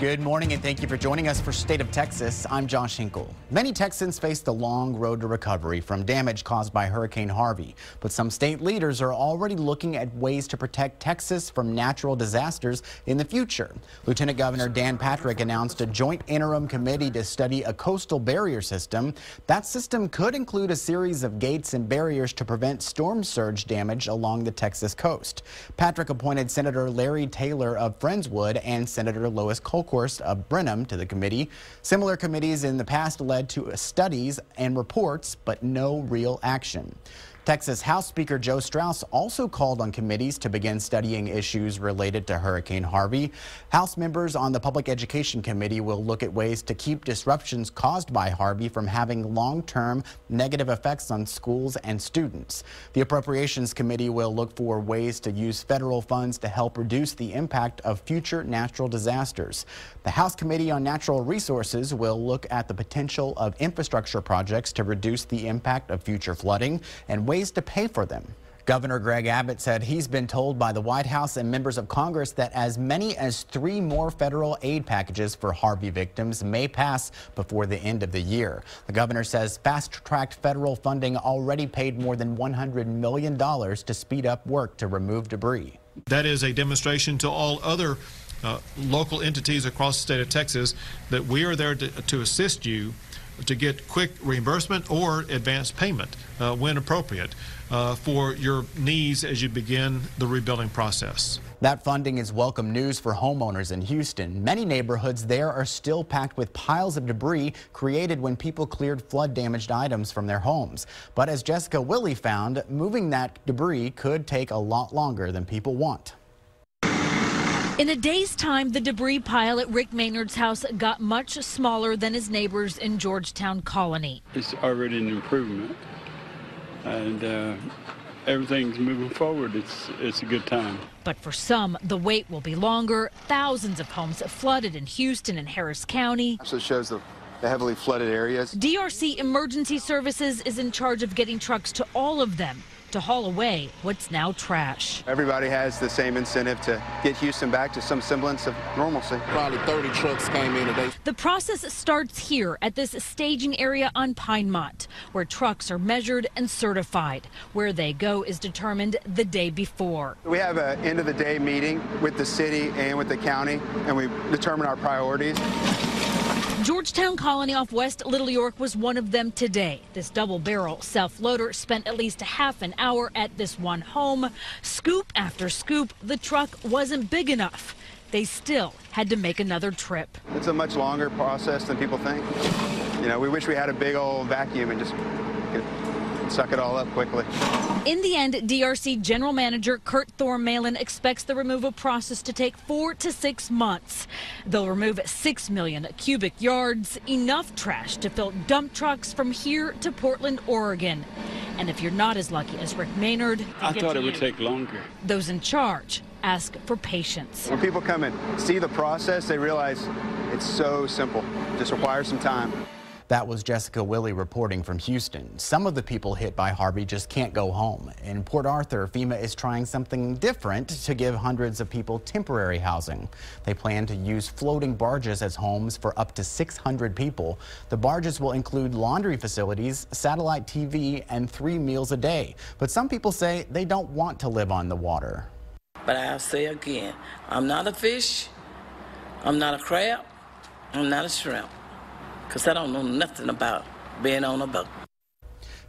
Good morning and thank you for joining us for State of Texas. I'm Josh Hinkle. Many Texans face the long road to recovery from damage caused by Hurricane Harvey, but some state leaders are already looking at ways to protect Texas from natural disasters in the future. Lieutenant Governor Dan Patrick announced a joint interim committee to study a coastal barrier system. That system could include a series of gates and barriers to prevent storm surge damage along the Texas coast. Patrick appointed Senator Larry Taylor of Friendswood and Senator Lois Colquitt of Brenham to the committee. Similar committees in the past led to studies and reports, but no real action. Texas House Speaker Joe Straus also called on committees to begin studying issues related to Hurricane Harvey. House members on the Public Education Committee will look at ways to keep disruptions caused by Harvey from having long-term negative effects on schools and students. The Appropriations Committee will look for ways to use federal funds to help reduce the impact of future natural disasters. The House Committee on Natural Resources will look at the potential of infrastructure projects to reduce the impact of future flooding and ways to pay for them. Governor Greg Abbott said he's been told by the White House and members of Congress that as many as 3 more federal aid packages for Harvey victims may pass before the end of the year. The governor says fast-tracked federal funding already paid more than $100 million to speed up work to remove debris. That is a demonstration to all other local entities across the state of Texas that we are there to assist you to get quick reimbursement or advance payment when appropriate for your needs as you begin the rebuilding process. That funding is welcome news for homeowners in Houston. Many neighborhoods there are still packed with piles of debris created when people cleared flood-damaged items from their homes. But as Jessica Willey found, moving that debris could take a lot longer than people want. In a day's time, the debris pile at Rick Maynard's house got much smaller than his neighbors in Georgetown Colony. It's already an improvement, and everything's moving forward. It's a good time. But for some, the wait will be longer. Thousands of homes flooded in Houston and Harris County. So it shows the heavily flooded areas. DRC Emergency Services is in charge of getting trucks to all of them to haul away what's now trash. Everybody has the same incentive to get Houston back to some semblance of normalcy. Probably 30 trucks came in today. The process starts here at this staging area on Pinemont, where trucks are measured and certified. Where they go is determined the day before. We have an end of the day meeting with the city and with the county, and we determine our priorities. Georgetown Colony off West Little York was one of them today. This double-barrel self-loader spent at least a half an hour at this one home. Scoop after scoop, the truck wasn't big enough. They still had to make another trip. It's a much longer process than people think. You know, we wish we had a big old vacuum and just could suck it all up quickly. In the end, DRC General Manager Kurt Thormalin expects the removal process to take 4 to 6 months. They'll remove 6 million cubic yards, enough trash to fill dump trucks from here to Portland, Oregon. And if you're not as lucky as Rick Maynard, I thought it would take longer. Those in charge ask for patience. When people come and see the process, they realize it's so simple. Just requires some time. That was Jessica Willey reporting from Houston. Some of the people hit by Harvey just can't go home. In Port Arthur, FEMA is trying something different to give hundreds of people temporary housing. They plan to use floating barges as homes for up to 600 people. The barges will include laundry facilities, satellite TV, and 3 meals a day. But some people say they don't want to live on the water. But I'll say again, I'm not a fish, I'm not a crab, I'm not a shrimp. Because I don't know nothing about being on a boat.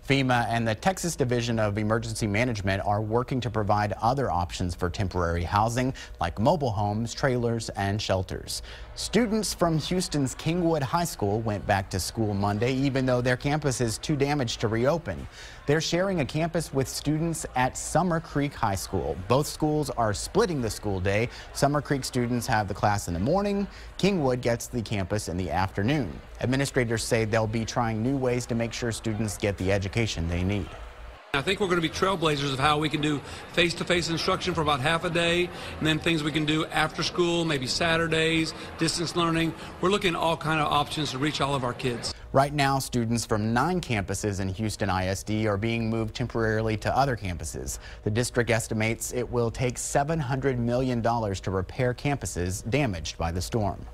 FEMA and the Texas Division of Emergency Management are working to provide other options for temporary housing, like mobile homes, trailers, and shelters. Students from Houston's Kingwood High School went back to school Monday, even though their campus is too damaged to reopen. They're sharing a campus with students at Summer Creek High School. Both schools are splitting the school day. Summer Creek students have the class in the morning. Kingwood gets the campus in the afternoon. Administrators say they'll be trying new ways to make sure students get the education they need. I think we're going to be trailblazers of how we can do face-to-face instruction for about half a day, and then things we can do after school, maybe Saturdays, distance learning. We're looking at all kind of options to reach all of our kids. Right now, students from 9 campuses in Houston ISD are being moved temporarily to other campuses. The district estimates it will take $700 million to repair campuses damaged by the storm.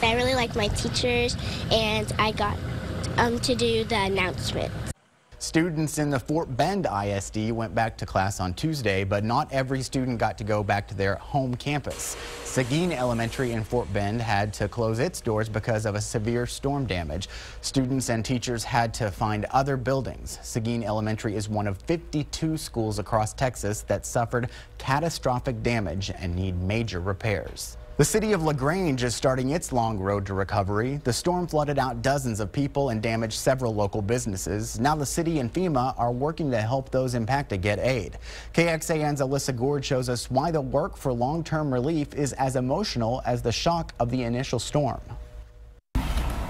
I really like my teachers, and I got to do the announcements. Students in the Fort Bend ISD went back to class on Tuesday, but not every student got to go back to their home campus. Seguin Elementary in Fort Bend had to close its doors because of a severe storm damage. Students and teachers had to find other buildings. Seguin Elementary is one of 52 schools across Texas that suffered catastrophic damage and need major repairs. The city of LaGrange is starting its long road to recovery. The storm flooded out dozens of people and damaged several local businesses. Now the city and FEMA are working to help those impacted get aid. KXAN's Alyssa Gord shows us why the work for long-term relief is as emotional as the shock of the initial storm.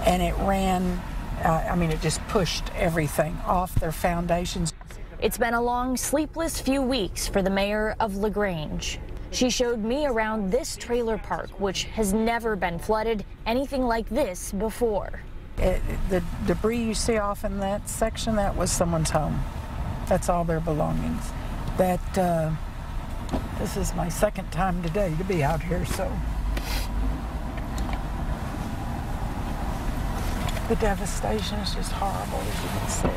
And it ran, it just pushed everything off their foundations. It's been a long, sleepless few weeks for the mayor of LaGrange. She showed me around this trailer park, which has never been flooded anything like this before. The debris you see off in that section, that was someone's home. That's all their belongings. This is my second time today to be out here, so the devastation is just horrible, as you can see.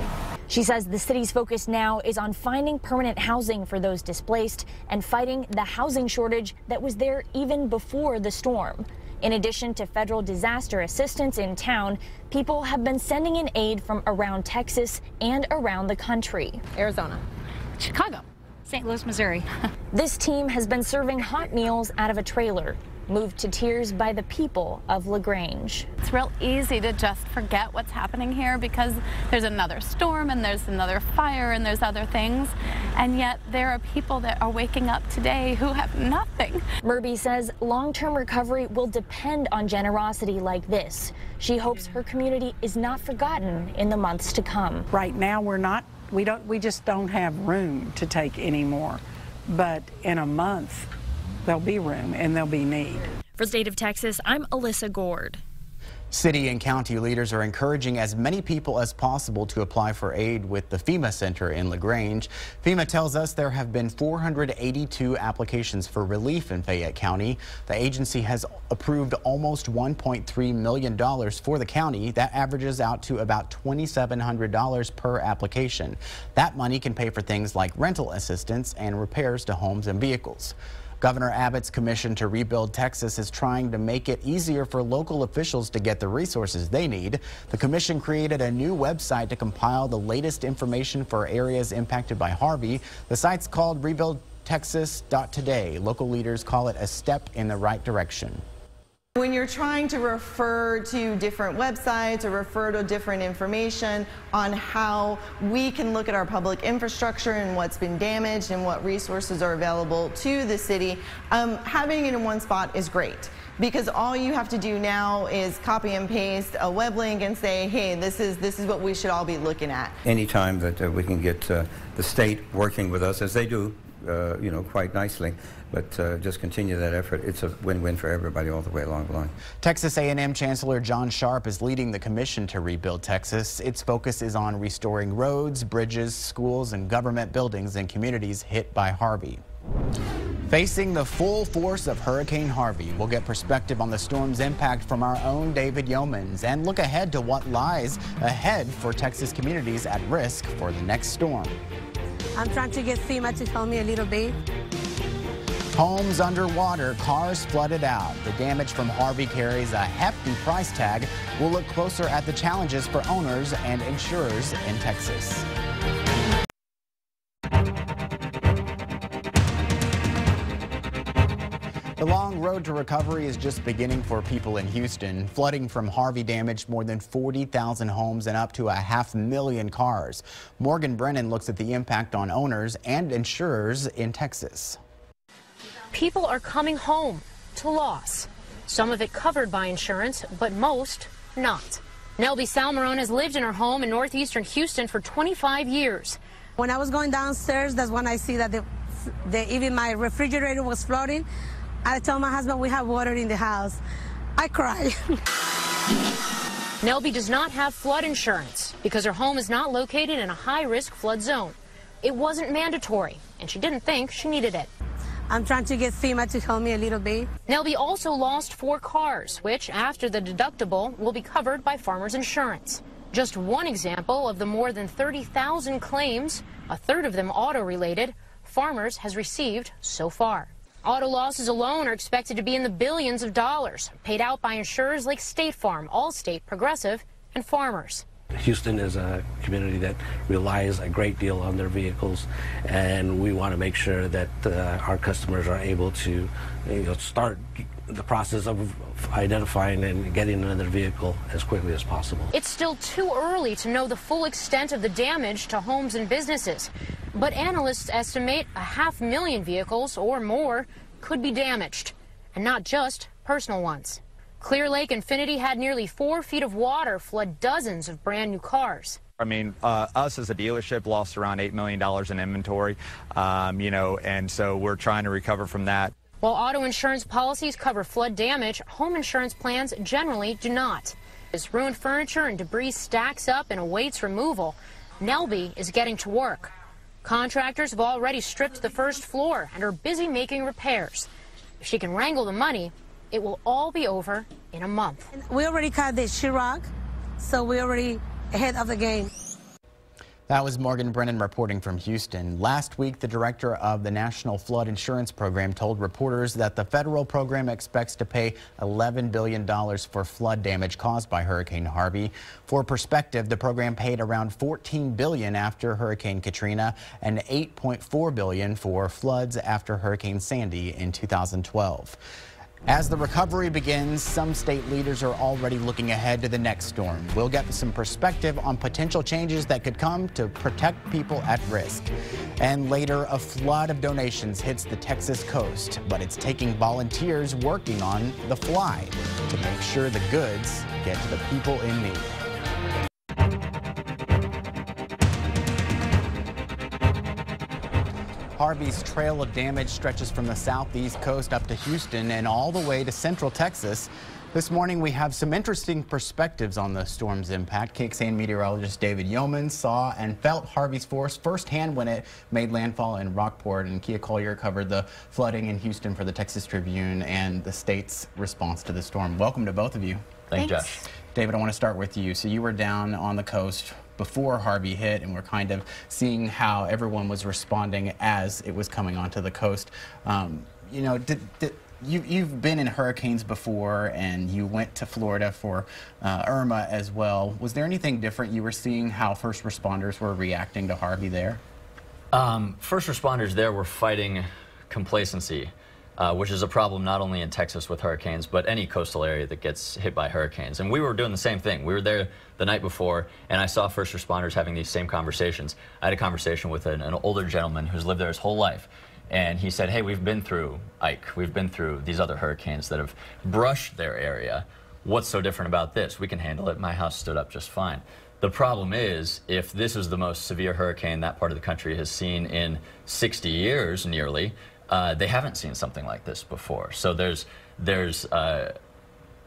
She says the city's focus now is on finding permanent housing for those displaced and fighting the housing shortage that was there even before the storm. In addition to federal disaster assistance in town, people have been sending in aid from around Texas and around the country. Arizona, Chicago, St. Louis, Missouri. This team has been serving hot meals out of a trailer, moved to tears by the people of LaGrange. It's real easy to just forget what's happening here because there's another storm and there's another fire and there's other things, and yet there are people that are waking up today who have nothing. Murby says long-term recovery will depend on generosity like this. She hopes her community is not forgotten in the months to come. Right now we just don't have room to take any more, but in a month there'll be room and there'll be need. For the State of Texas, I'm Alyssa Gord. City and county leaders are encouraging as many people as possible to apply for aid with the FEMA Center in LaGrange. FEMA tells us there have been 482 applications for relief in Fayette County. The agency has approved almost $1.3 million for the county. That averages out to about $2,700 per application. That money can pay for things like rental assistance and repairs to homes and vehicles. Governor Abbott's commission to rebuild Texas is trying to make it easier for local officials to get the resources they need. The commission created a new website to compile the latest information for areas impacted by Harvey. The site's called rebuildtexas.today. Local leaders call it a step in the right direction. When you're trying to refer to different websites or refer to different information on how we can look at our public infrastructure and what's been damaged and what resources are available to the city, having it in one spot is great. Because all you have to do now is copy and paste a web link and say, hey, this is what we should all be looking at. Anytime that we can get the state working with us, as they do, quite nicely, but just continue that effort. It's a win-win for everybody all the way along the line. Texas A&M Chancellor John Sharp is leading the commission to rebuild Texas. Its focus is on restoring roads, bridges, schools, and government buildings in communities hit by Harvey. Facing the full force of Hurricane Harvey, we'll get perspective on the storm's impact from our own David Yeomans and look ahead to what lies ahead for Texas communities at risk for the next storm. I'm trying to get FEMA to help me a little bit. Homes underwater, cars flooded out. The damage from Harvey carries a hefty price tag. We'll look closer at the challenges for owners and insurers in Texas. The long road to recovery is just beginning for people in Houston. Flooding from Harvey damaged more than 40,000 homes and up to 500,000 cars. Morgan Brennan looks at the impact on owners and insurers in Texas. People are coming home to loss. Some of it covered by insurance, but most not. Nelby Salmarone has lived in her home in northeastern Houston for 25 years. When I was going downstairs, that's when I see that even my refrigerator was flooding. I told my husband we have water in the house. I cried. Nelby does not have flood insurance because her home is not located in a high-risk flood zone. It wasn't mandatory, and she didn't think she needed it. I'm trying to get FEMA to help me a little bit. Nelby also lost 4 cars, which, after the deductible, will be covered by farmers insurance. Just one example of the more than 30,000 claims, a third of them auto-related, Farmers has received so far. Auto losses alone are expected to be in the billions of dollars, paid out by insurers like State Farm, Allstate, Progressive, and Farmers. Houston is a community that relies a great deal on their vehicles, and we want to make sure that our customers are able to start the process of identifying and getting another vehicle as quickly as possible. It's still too early to know the full extent of the damage to homes and businesses, but analysts estimate 500,000 vehicles or more could be damaged, and not just personal ones. Clear Lake Infinity had nearly 4 feet of water flood dozens of brand new cars. I mean, us as a dealership lost around $8 million in inventory, and so we're trying to recover from that. While auto insurance policies cover flood damage, home insurance plans generally do not. As ruined furniture and debris stacks up and awaits removal, Nelby is getting to work. Contractors have already stripped the first floor and are busy making repairs. If she can wrangle the money, it will all be over in a month. We already cut the sheetrock, so we're already ahead of the game. That was Morgan Brennan reporting from Houston. Last week, the director of the National Flood Insurance Program told reporters that the federal program expects to pay $11 billion for flood damage caused by Hurricane Harvey. For perspective, the program paid around $14 billion after Hurricane Katrina and $8.4 billion for floods after Hurricane Sandy in 2012. As the recovery begins, some state leaders are already looking ahead to the next storm. We'll get some perspective on potential changes that could come to protect people at risk. And later, a flood of donations hits the Texas coast, but it's taking volunteers working on the fly to make sure the goods get to the people in need. Harvey's trail of damage stretches from the southeast coast up to Houston and all the way to central Texas. This morning, we have some interesting perspectives on the storm's impact. KXAN meteorologist David Yeoman saw and felt Harvey's force firsthand when it made landfall in Rockport, and Kia Collier covered the flooding in Houston for the Texas Tribune and the state's response to the storm. Welcome to both of you. Thanks, Josh. David, I want to start with you. So you were down on the coast before Harvey hit, and we're kind of seeing how everyone was responding as it was coming onto the coast. You've been in hurricanes before, and you went to Florida for Irma as well. Was there anything different you were seeing how first responders were reacting to Harvey there? First responders there were fighting complacency, which is a problem not only in Texas with hurricanes, but any coastal area that gets hit by hurricanes. And we were doing the same thing. We were there the night before, and I saw first responders having these same conversations. I had a conversation with an older gentleman who's lived there his whole life, and he said, hey, we've been through Ike. We've been through these other hurricanes that have brushed their area. What's so different about this? We can handle it. My house stood up just fine. The problem is, if this is the most severe hurricane that part of the country has seen in 60 years nearly, they haven't seen something like this before. So there's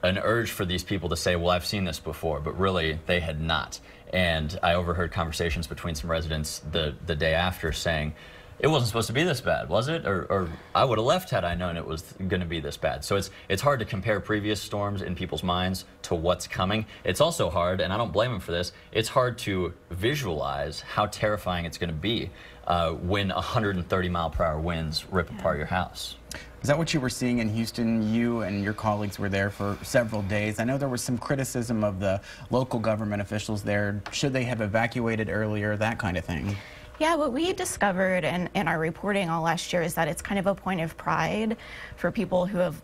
an urge for these people to say, well, I've seen this before, but really they had not. And I overheard conversations between some residents the day after saying, it wasn't supposed to be this bad, was it? Or I would have left had I known it was going to be this bad. So it's hard to compare previous storms in people's minds to what's coming. It's also hard, and I don't blame them for this, it's hard to visualize how terrifying it's going to be when 130-mile-per-hour winds rip apart your house. Is that what you were seeing in Houston? You and your colleagues were there for several days. I know there was some criticism of the local government officials there. Should they have evacuated earlier, that kind of thing? Yeah, what we discovered in our reporting all last year is that it's kind of a point of pride for people who have,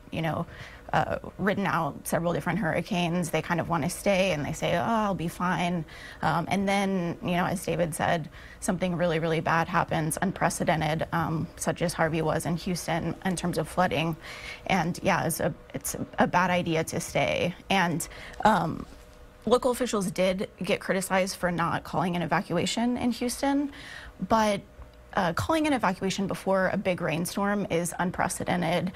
ridden out several different hurricanes. They kind of want to stay, and they say, oh, I'll be fine. And then, as David said, something really, really bad happens, unprecedented, such as Harvey was in Houston in terms of flooding. And yeah, it's a bad idea to stay. And local officials did get criticized for not calling an evacuation in Houston, but calling an evacuation before a big rainstorm is unprecedented.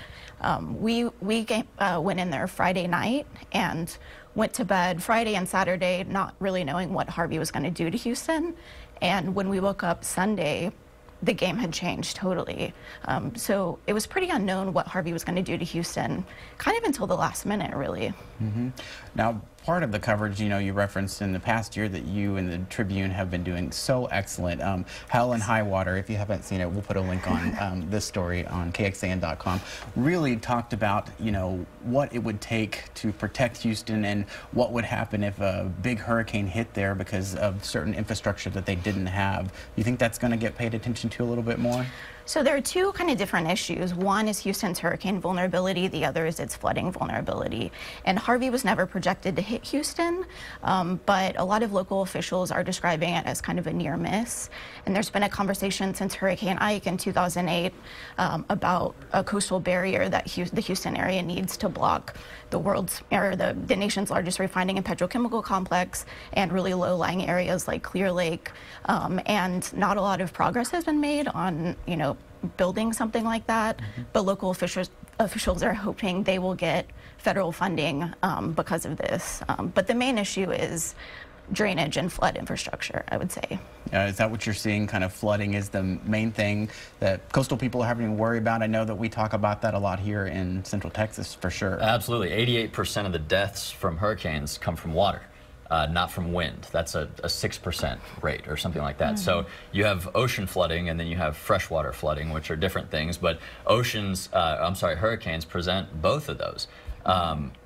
We went in there Friday night and went to bed Friday and Saturday not really knowing what Harvey was going to do to Houston. And when we woke up Sunday, the game had changed totally. So it was pretty unknown what Harvey was going to do to Houston, kind of until the last minute, really. Now, part of the coverage, you referenced in the past year that you and the Tribune have been doing so excellent. Hell and High Water, if you haven't seen it, we'll put a link on this story on KXAN.com. Really talked about, what it would take to protect Houston and what would happen if a big hurricane hit there because of certain infrastructure that they didn't have. You think that's going to get paid attention to a little bit more? So there are two kind of different issues. One is Houston's hurricane vulnerability. The other is its flooding vulnerability. And Harvey was never projected to hit Houston, but a lot of local officials are describing it as kind of a near miss. And there's been a conversation since Hurricane Ike in 2008 about a coastal barrier that the Houston area needs to block the nation's largest refining and petrochemical complex and really low-lying areas like Clear Lake. And not a lot of progress has been made on, building something like that, but local officials are hoping they will get federal funding because of this. But the main issue is drainage and flood infrastructure, I would say. Is that what you're seeing? Kind of flooding is the main thing that coastal people are having to worry about? I know that we talk about that a lot here in Central Texas, for sure. Absolutely. 88% of the deaths from hurricanes come from water. Not from wind. That's a 6% rate or something like that. So you have ocean flooding and then you have freshwater flooding, which are different things. But hurricanes present both of those.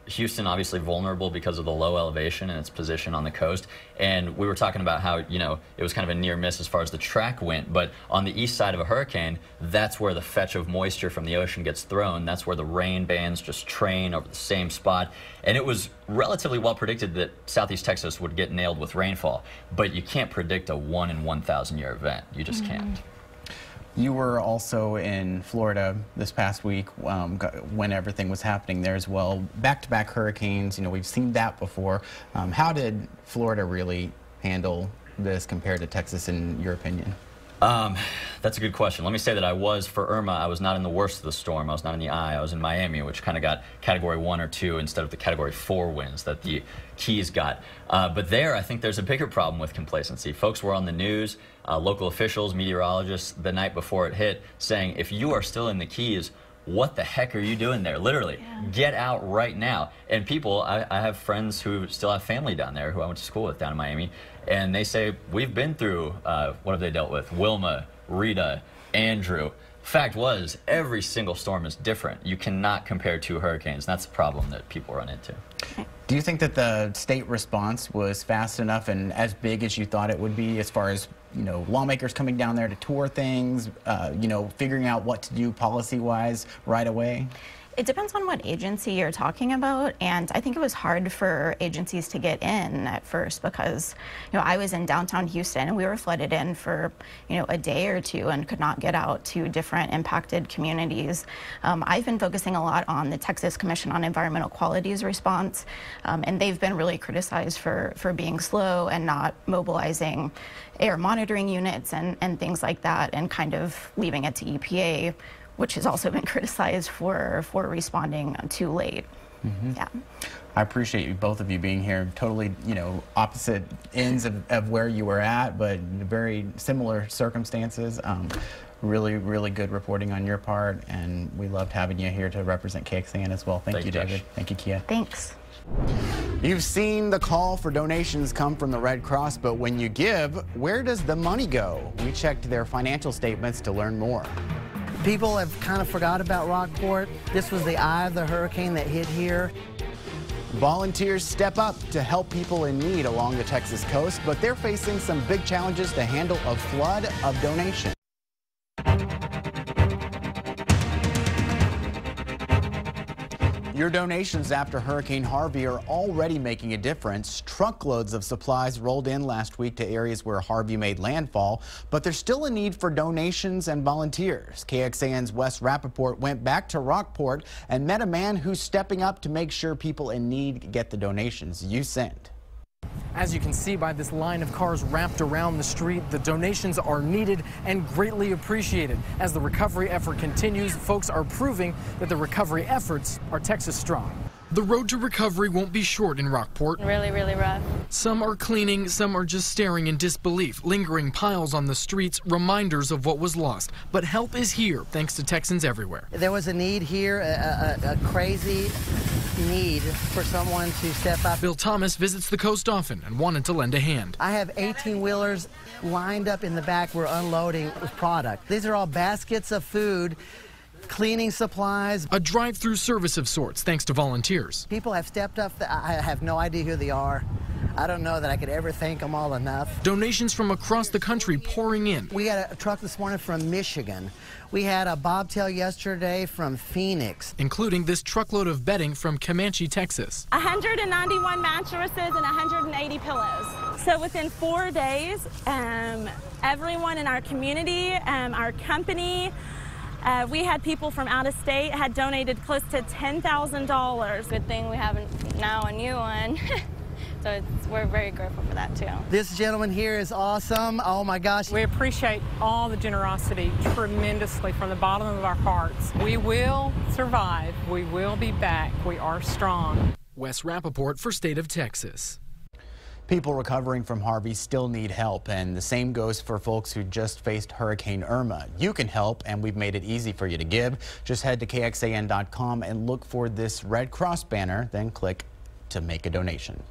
Houston obviously vulnerable because of the low elevation and its position on the coast. And we were talking about how, it was kind of a near miss as far as the track went. But on the east side of a hurricane, that's where the fetch of moisture from the ocean gets thrown. That's where the rain bands just train over the same spot. And it was relatively well predicted that Southeast Texas would get nailed with rainfall. But you can't predict a 1 in 1,000 year event. You just can't. You were also in Florida this past week when everything was happening there as well. Back-to-back hurricanes, we've seen that before. How did Florida really handle this compared to Texas, in your opinion? That's a good question. Let me say that for Irma, I was not in the worst of the storm. I was not in the eye. I was in Miami, which kind of got Category 1 or 2 instead of the Category 4 winds that the Keys got. But there, I think there's a bigger problem with complacency. Folks were on the news, local officials, meteorologists, the night before it hit, saying, if you are still in the Keys, what the heck are you doing there? Literally, get out right now. And people, I have friends who still have family down there who I went to school with down in Miami, and they say, we've been through, what have they dealt with? Wilma, Rita, Andrew. Fact was, every single storm is different. You cannot compare two hurricanes. That's the problem that people run into. Do you think that the state response was fast enough and as big as you thought it would be, as far as, lawmakers coming down there to tour things, figuring out what to do policy-wise right away? It depends on what agency you're talking about, and I think it was hard for agencies to get in at first because, I was in downtown Houston and we were flooded in for, a day or two and could not get out to different impacted communities. I've been focusing a lot on the Texas Commission on Environmental Quality's response, and they've been really criticized for being slow and not mobilizing air monitoring units and things like that, and kind of leaving it to EPA, which has also been criticized for responding too late. Yeah. I appreciate both of you being here. Totally, opposite ends of where you were at, but very similar circumstances. Really, really good reporting on your part, and we loved having you here to represent KXAN as well. Thank you, David. Thank you, Kia. Thanks. You've seen the call for donations come from the Red Cross, but when you give, where does the money go? We checked their financial statements to learn more. People have kind of forgot about Rockport. This was the eye of the hurricane that hit here. Volunteers step up to help people in need along the Texas coast, but they're facing some big challenges to handle a flood of donations. Your donations after Hurricane Harvey are already making a difference. Truckloads of supplies rolled in last week to areas where Harvey made landfall, but there's still a need for donations and volunteers. KXAN's Wes Rappaport went back to Rockport and met a man who's stepping up to make sure people in need get the donations you send. As you can see by this line of cars wrapped around the street, the donations are needed and greatly appreciated. As the recovery effort continues, folks are proving that the recovery efforts are Texas strong. The road to recovery won't be short in Rockport. Really, really rough. Some are cleaning, some are just staring in disbelief. Lingering piles on the streets, reminders of what was lost. But help is here, thanks to Texans everywhere. There was a need here, a crazy need for someone to step up. Bill Thomas visits the coast often and wanted to lend a hand. I have 18-wheelers lined up in the back. We're unloading with product. These are all baskets of food, cleaning supplies. A drive-through service of sorts, thanks to volunteers. People have stepped up. I have no idea who they are. I don't know that I could ever thank them all enough. Donations from across the country pouring in. We had a truck this morning from Michigan. We had a bobtail yesterday from Phoenix. Including this truckload of bedding from Comanche, Texas. 191 mattresses and 180 pillows. So within 4 days, everyone in our community, our company, we had people from out of state had donated close to $10,000. Good thing we have now a new one. So we're very grateful for that too. This gentleman here is awesome. Oh my gosh. We appreciate all the generosity tremendously from the bottom of our hearts. We will survive. We will be back. We are strong. Wes Rappaport for State of Texas. People recovering from Harvey still need help, and the same goes for folks who just faced Hurricane Irma. You can help, and we've made it easy for you to give. Just head to KXAN.com and look for this Red Cross banner, then click to make a donation.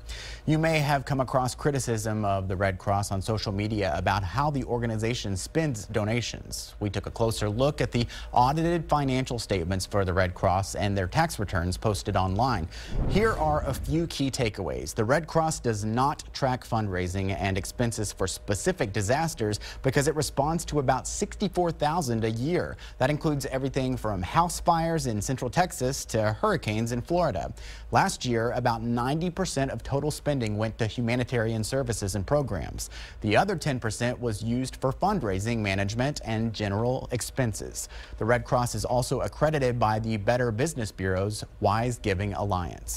You may have come across criticism of the Red Cross on social media about how the organization spends donations. We took a closer look at the audited financial statements for the Red Cross and their tax returns posted online. Here are a few key takeaways. The Red Cross does not track fundraising and expenses for specific disasters because it responds to about 64,000 a year. That includes everything from house fires in Central Texas to hurricanes in Florida. Last year, about 90% of total spending went to humanitarian services and programs. The other 10% was used for fundraising, management, and general expenses. The Red Cross is also accredited by the Better Business Bureau's Wise Giving Alliance.